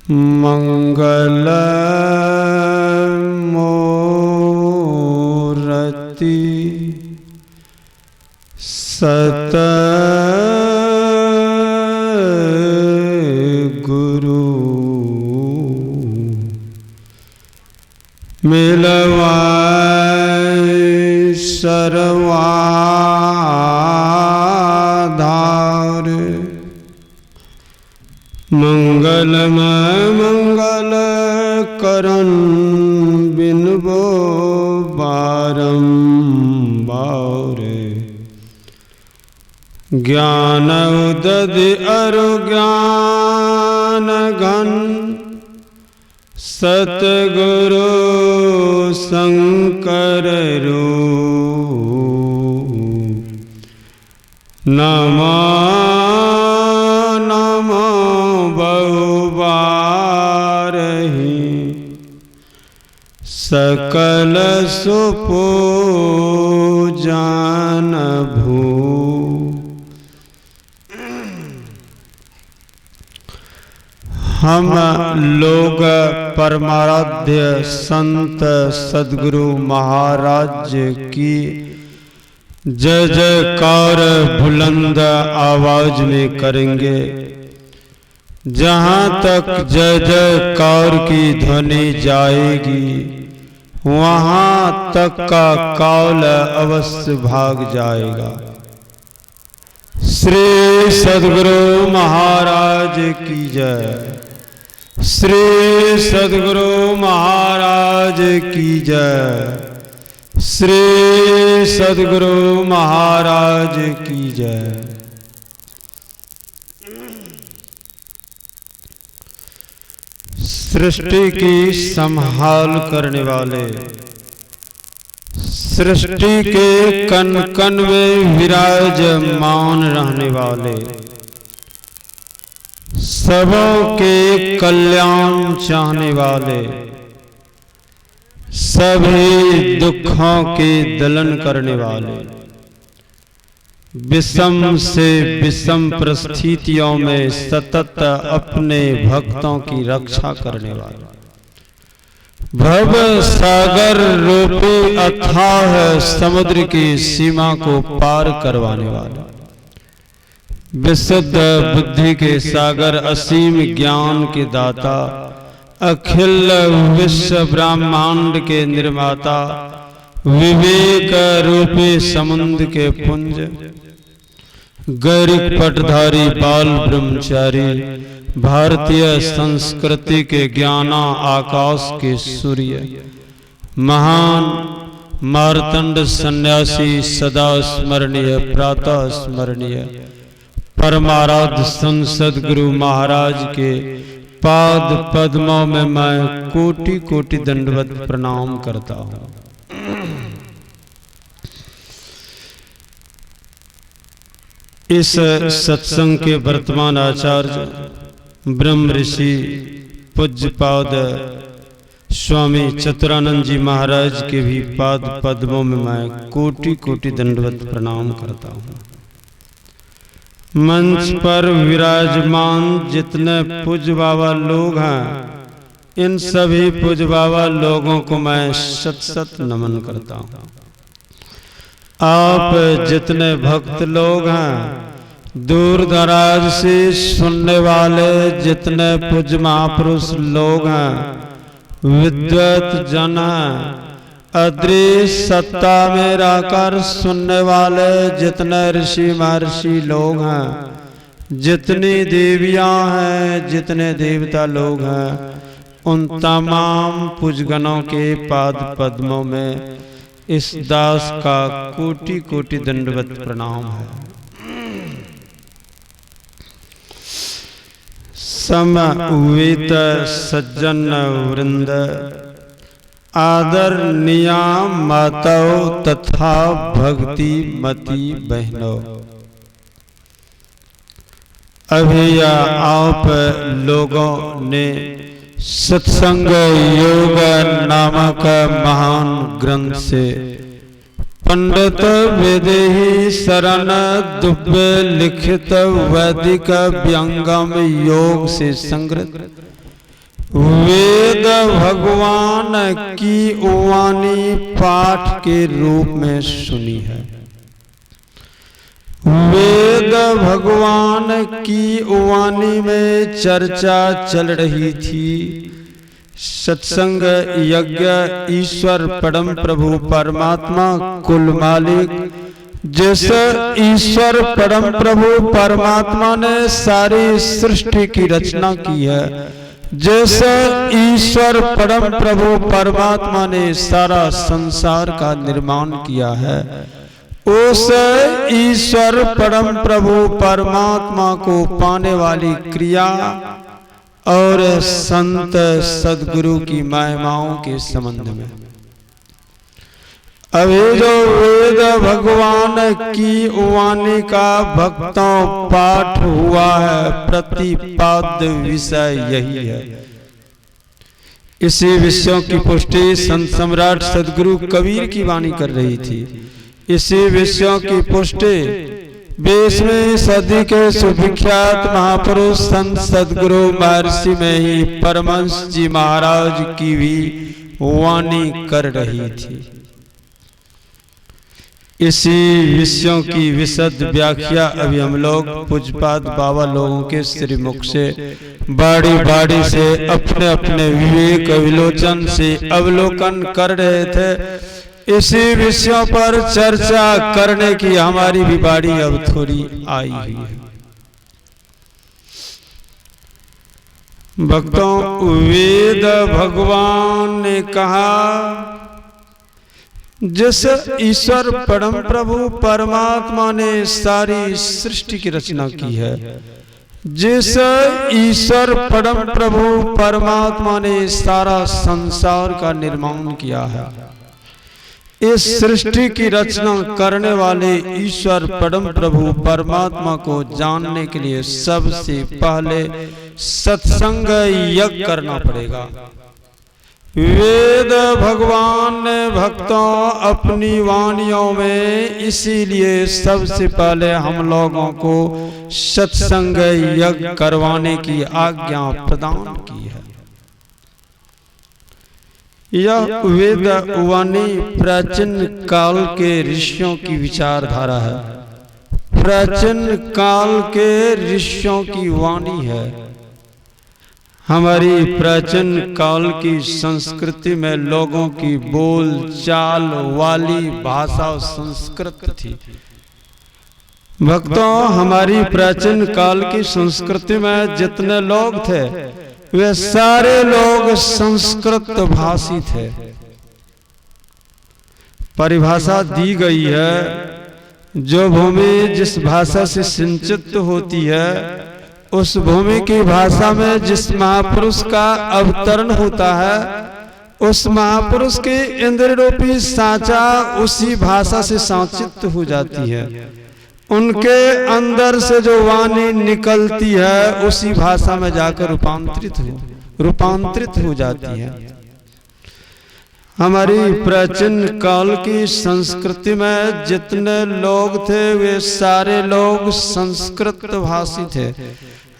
मंगल मूर्ति सत गुरु मिलवाए सर्वाधार। मंगलमय मंगल करन बिनबो बारंबार। ज्ञान उदधि अरु ज्ञान घन सतगुरु शंकर रूप। नमो नमो बहुबारहि सकल सुपूजन भू। हम लोग परमाराध्य संत सद्गुरु महाराज की जय जयकार बुलंद आवाज में करेंगे। जहाँ तक जय जयकार की ध्वनि जाएगी वहाँ तक का काल अवश्य भाग जाएगा। श्री सद्गुरु महाराज की जय। श्री सद्गुरु महाराज की जय। श्री सद्गुरु महाराज की जय। सृष्टि की संभाल करने वाले, सृष्टि के कण कण में विराजमान रहने वाले, सबों के कल्याण चाहने वाले, सभी दुखों के दलन करने वाले, विषम से विषम परिस्थितियों में सतत अपने भक्तों की रक्षा करने वाले, भव सागर रूपी अथाह समुद्र की सीमा को पार करवाने वाले, विशुद्ध बुद्धि के सागर, असीम ज्ञान के दाता, अखिल विश्व ब्रह्मांड के निर्माता, विवेक रूपी समुद्र के पुंज, गैरिक पटधारी बाल ब्रह्मचारी, भारतीय संस्कृति के ज्ञाना आकाश के सूर्य, महान मार्तंड सन्यासी, सदा स्मरणीय प्रातः स्मरणीय परमाराध्य संसद गुरु महाराज के पाद पद्मों में मैं कोटि कोटि दंडवत प्रणाम करता हूँ। इस सत्संग के वर्तमान आचार्य ब्रह्म ऋषि पूज्यपाद स्वामी चतुरानंद जी महाराज के भी पाद पद्मों में मैं कोटि कोटि दंडवत प्रणाम करता हूँ। मंच पर विराजमान जितने पूज्य बाबा लोग हैं, इन सभी पूज्य बाबा लोगों को मैं शत शत नमन करता हूँ। आप जितने भक्त लोग हैं, दूर दराज से सुनने वाले जितने पूज्य महापुरुष लोग हैं, विद्वत जन हैं, अदृश्य सत्ता में रहकर सुनने वाले जितने ऋषि महर्षि लोग हैं, जितनी देवियां हैं, जितने देवता लोग हैं, उन तमाम पूजगणों के पाद पद्मों में इस दास का कोटि कोटि दंडवत प्रणाम है। समवेत सज्जन वृंद, आदरणीय माताओं तथा भक्ति मती बहनों, अभी आप लोगों ने सत्संग योग नामक महान ग्रंथ से पंडित वेदेही शरण दुबे लिखित वैदिक व्यंगम योग से संग्रहित वेद भगवान की वाणी पाठ के रूप में सुनी है। वेद भगवान की वाणी में चर्चा चल रही थी। सत्संग यज्ञ ईश्वर परम प्रभु परमात्मा कुल मालिक, जैसे ईश्वर परम प्रभु परमात्मा ने सारी सृष्टि की रचना की है, जैसे ईश्वर परम प्रभु परमात्मा ने सारा संसार का निर्माण किया है, उस ईश्वर परम प्रभु परमात्मा को पाने वाली क्रिया और संत सदगुरु की महिमाओं के संबंध में अभी जो वेद भगवान की वाणी का भक्तों पाठ हुआ है, प्रतिपाद्य विषय यही है। इसी विषयों की पुष्टि संत सम्राट सदगुरु कबीर की वाणी कर रही थी। इसी विषयों की पुष्टि 20वीं सदी के सुविख्यात महापुरुष संत सदगुरु महर्षि में ही परमहंस जी महाराज की भी वाणी कर रही थी। इसी विषयों की विशद व्याख्या अभी हम लोग पूज्यपाद बाबा लोगों के श्रीमुख से बाड़ी बाड़ी से अपने अपने विवेक विलोचन से अवलोकन कर रहे थे। इसी विषयों पर चर्चा करने की हमारी भी बाड़ी अब थोड़ी आई हुई है। भक्तों, वेद भगवान ने कहा, जिस ईश्वर परम प्रभु परमात्मा ने सारी सृष्टि की रचना की है, जिस ईश्वर परम प्रभु परमात्मा ने सारा संसार का निर्माण किया है, इस सृष्टि की रचना करने वाले ईश्वर परम प्रभु परमात्मा को जानने के लिए सबसे पहले सत्संग यज्ञ करना पड़ेगा। वेद भगवान ने भक्तों अपनी वाणियों में इसीलिए सबसे पहले हम लोगों को सत्संग यज्ञ करवाने की आज्ञा प्रदान की है। यह वेद वाणी प्राचीन काल के ऋषियों की विचारधारा है, प्राचीन काल के ऋषियों की वाणी है। हमारी प्राचीन काल की संस्कृति में लोगों की बोल चाल वाली भाषा संस्कृत थी। भक्तों, हमारी प्राचीन काल की संस्कृति में जितने लोग थे वे सारे लोग संस्कृत भाषी थे। परिभाषा दी गई है, जो भूमि जिस भाषा से सिंचित होती है उस भूमि की भाषा में जिस महापुरुष का अवतरण होता है, उस महापुरुष की इंद्र रूपी सांचा उसी भाषा से सांचित हो जाती है। उनके अंदर से जो वाणी निकलती है उसी भाषा में जाकर रूपांतरित हो जाती है। हमारी प्राचीन काल की संस्कृति में जितने लोग थे वे सारे लोग संस्कृत भाषी थे।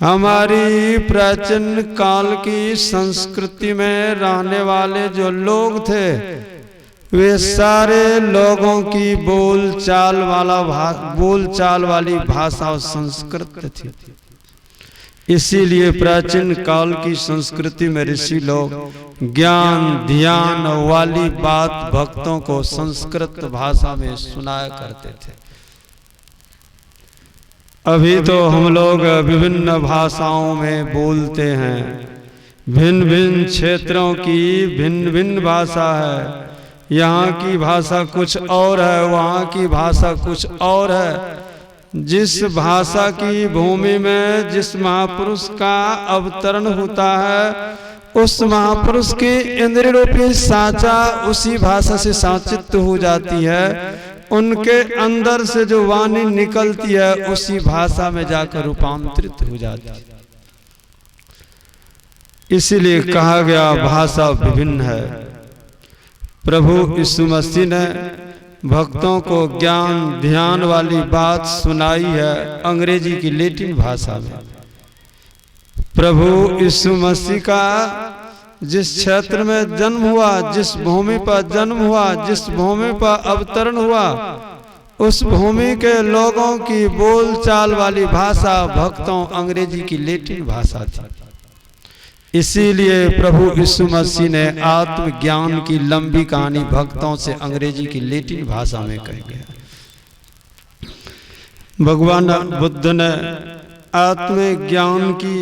हमारी प्राचीन काल की संस्कृति में रहने वाले जो लोग थे वे सारे लोगों की बोलचाल वाली भाषा संस्कृत थी। इसीलिए प्राचीन काल की संस्कृति में ऋषि लोग ज्ञान ध्यान वाली बात भक्तों को संस्कृत भाषा में सुनाया करते थे। अभी तो हम लोग विभिन्न भाषाओं में बोलते हैं, भिन्न भिन्न क्षेत्रों की भिन्न भिन्न भाषा है। यहाँ की भाषा कुछ और है, वहाँ की भाषा कुछ और है। जिस भाषा की भूमि में जिस महापुरुष का अवतरण होता है उस महापुरुष की इंद्रिय रूपी सांचा उसी भाषा से सांचित हो जाती है। उनके अंदर से जो वाणी निकलती है उसी भाषा में जाकर रूपांतरित हो जाती है। इसीलिए कहा गया भाषा विभिन्न है। प्रभु यीशु मसीह ने भक्तों को ज्ञान ध्यान वाली बात सुनाई है अंग्रेजी की लैटिन भाषा में। प्रभु यीशु मसीह का जिस क्षेत्र में जन्म हुआ, जिस भूमि पर जन्म हुआ, जिस भूमि पर अवतरण हुआ, उस भूमि के लोगों की बोलचाल वाली भाषा भक्तों अंग्रेजी की लैटिन भाषा थी। इसीलिए प्रभु यीशु मसीह ने आत्मज्ञान की लंबी कहानी भक्तों से अंग्रेजी की लैटिन भाषा में कही गया। भगवान बुद्ध ने आत्मज्ञान की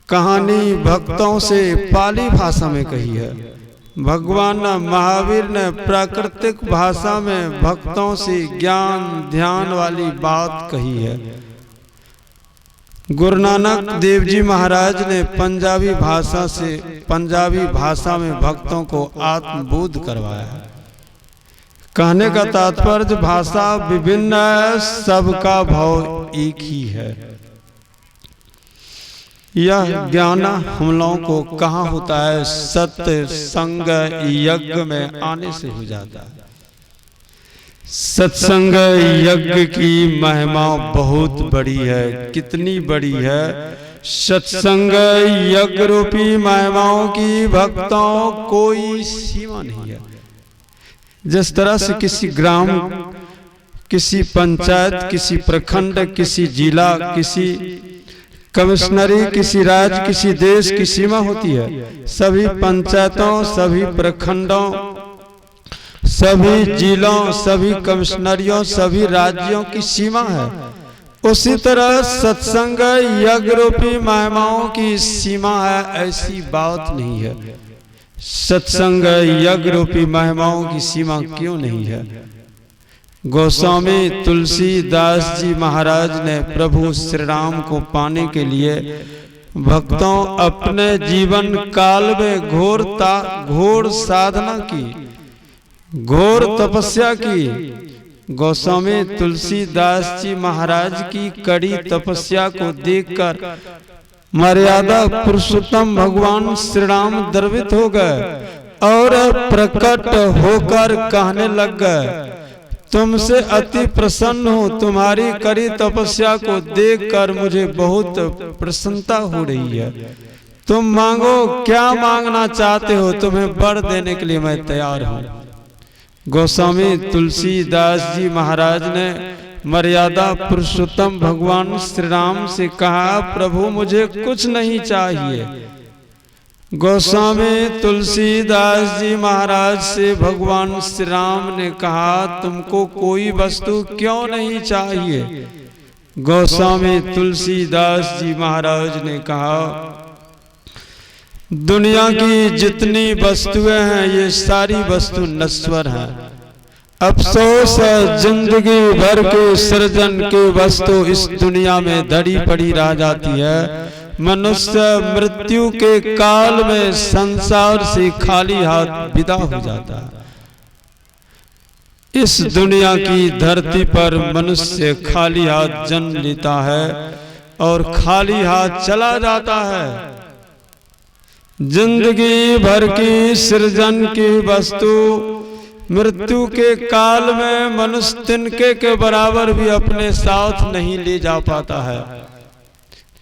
कहानी भक्तों से पाली भाषा में कही है। भगवान महावीर ने प्राकृतिक भाषा में भक्तों से ज्ञान ध्यान वाली बात कही है। गुरु नानक देव जी महाराज ने पंजाबी भाषा में भक्तों को आत्मबोध करवाया है। कहने का तात्पर्य भाषा विभिन्न है, सबका भाव एक ही है। यह ज्ञान हम लोगों को कहाँ होता है? सत्य संग यज्ञ में आने से हो जाता है। सत्संग यज्ञ की महिमा बहुत बड़ी है। कितनी बड़ी है? सत्संग यज्ञ रूपी महिमाओं की भक्तों कोई सीमा नहीं है। जिस तरह से किसी ग्राम, किसी पंचायत, किसी प्रखंड, किसी जिला, किसी कमिश्नरी, किसी राज्य, किसी देश की सीमा होती है, सभी पंचायतों, सभी प्रखंडों, सभी जिलों, सभी कमिश्नरियों, सभी राज्यों की सीमा है। उसी तरह सत्संग यज्ञ रूपी महिमाओं की सीमा है, ऐसी बात नहीं है। सत्संग यज्ञ रूपी महिमाओं की सीमा क्यों नहीं है? गोस्वामी तुलसीदास जी महाराज ने प्रभु श्री राम को पाने के लिए भक्तों अपने जीवन काल में घोर साधना की, घोर तपस्या की। गोस्वामी तुलसीदास जी महाराज की कड़ी तपस्या को देखकर मर्यादा पुरुषोत्तम भगवान श्री राम द्रवित हो गए और प्रकट होकर कहने लग गए, तुमसे अति प्रसन्न हूँ। तुम्हारी कड़ी तपस्या को देखकर मुझे बहुत प्रसन्नता हो रही है। तुम मांगो, क्या मांगना चाहते हो? तुम्हें वर देने के लिए मैं तैयार हूँ। गोस्वामी तुलसीदास जी महाराज ने मर्यादा पुरुषोत्तम भगवान श्री राम से कहा, प्रभु मुझे कुछ नहीं चाहिए। गोस्वामी तुलसीदास जी महाराज से भगवान श्री राम ने कहा, तुमको कोई वस्तु क्यों नहीं चाहिए? गोस्वामी तुलसीदास जी महाराज ने कहा, दुनिया की जितनी वस्तुएं हैं ये सारी वस्तु नश्वर हैं। अफसोस है जिंदगी भर के सृजन की वस्तु इस दुनिया में धड़ी पड़ी रह जाती है। मनुष्य मृत्यु के काल में संसार से खाली हाथ विदा हो जाता है। इस दुनिया की धरती पर मनुष्य खाली हाथ जन्म लेता है और खाली हाथ चला जाता है। जिंदगी भर की सृजन की वस्तु मृत्यु के काल में मनुष्य तिनके के बराबर भी अपने साथ नहीं ले जा पाता है।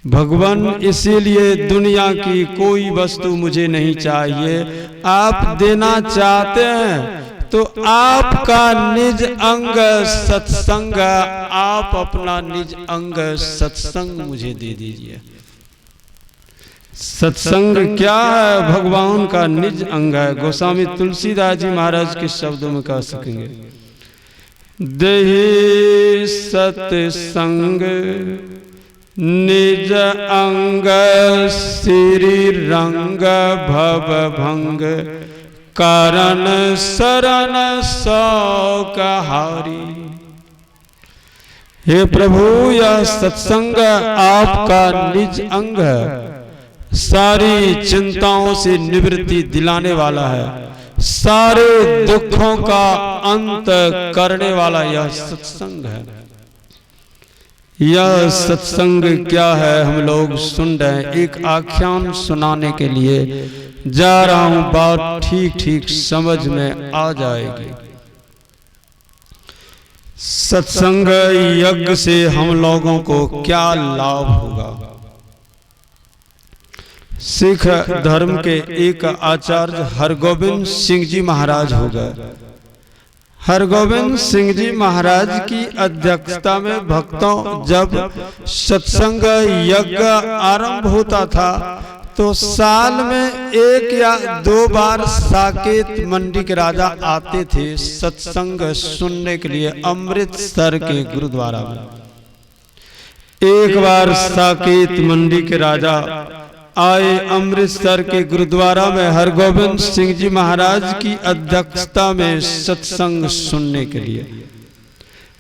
भगवान इसीलिए दुनिया की कोई वस्तु मुझे नहीं चाहिए। आप देना चाहते हैं तो आपका निज अंग सत्संग, आप अपना निज अंग सत्संग मुझे दे दीजिए। सत्संग क्या है? भगवान का निज अंग है। गोस्वामी तुलसीदास जी महाराज के शब्दों में कह सकेंगे, देहि सत्संग निज अंग श्री रंग भव भंग कारण शरण शौक हारी। हे प्रभु, यह सत्संग आपका निज अंग है। सारी चिंताओं से निवृत्ति दिलाने वाला है। सारे दुखों का अंत करने वाला यह सत्संग है। यह सत्संग क्या है? हम लोग सुन रहे हैं। एक आख्यान सुनाने के लिए जा रहा हूं, बात ठीक ठीक समझ में आ जाएगी। सत्संग यज्ञ से हम लोगों को क्या लाभ होगा? सिख धर्म के एक आचार्य हरगोविंद सिंह जी महाराज हो गए। हरगोविंद सिंह जी महाराज की अध्यक्षता में भक्तों जब सत्संग यज्ञ आरंभ होता था तो साल में 1 या 2 बार साकेत मंडी के राजा आते थे सत्संग सुनने के लिए अमृतसर के गुरुद्वारा में। एक बार साकेत मंडी के राजा आए अमृतसर के गुरुद्वारा में हरगोविंद सिंह जी महाराज की अध्यक्षता में सत्संग सुनने के लिए।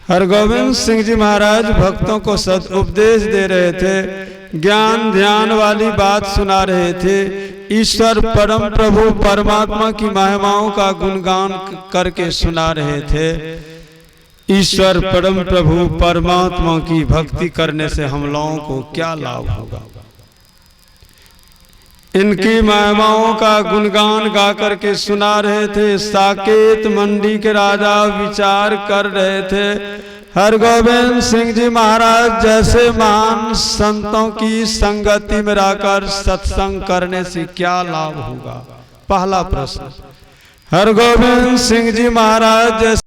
हरगोविंद सिंह जी महाराज भक्तों को सद उपदेश दे रहे थे, ज्ञान ध्यान वाली बात सुना रहे थे, ईश्वर परम प्रभु परमात्मा की महिमाओं का गुणगान करके सुना रहे थे। ईश्वर परम प्रभु परमात्मा की भक्ति करने से हम लोगों को क्या लाभ होगा। इनकी महिमाओं का गुणगान गा करके सुना रहे थे। साकेत मंडी के राजा विचार कर रहे थे, हरगोविंद सिंह जी महाराज जैसे महान संतों की संगति में रहकर सत्संग करने से क्या लाभ होगा। पहला प्रश्न, हरगोविंद सिंह जी महाराज जैसे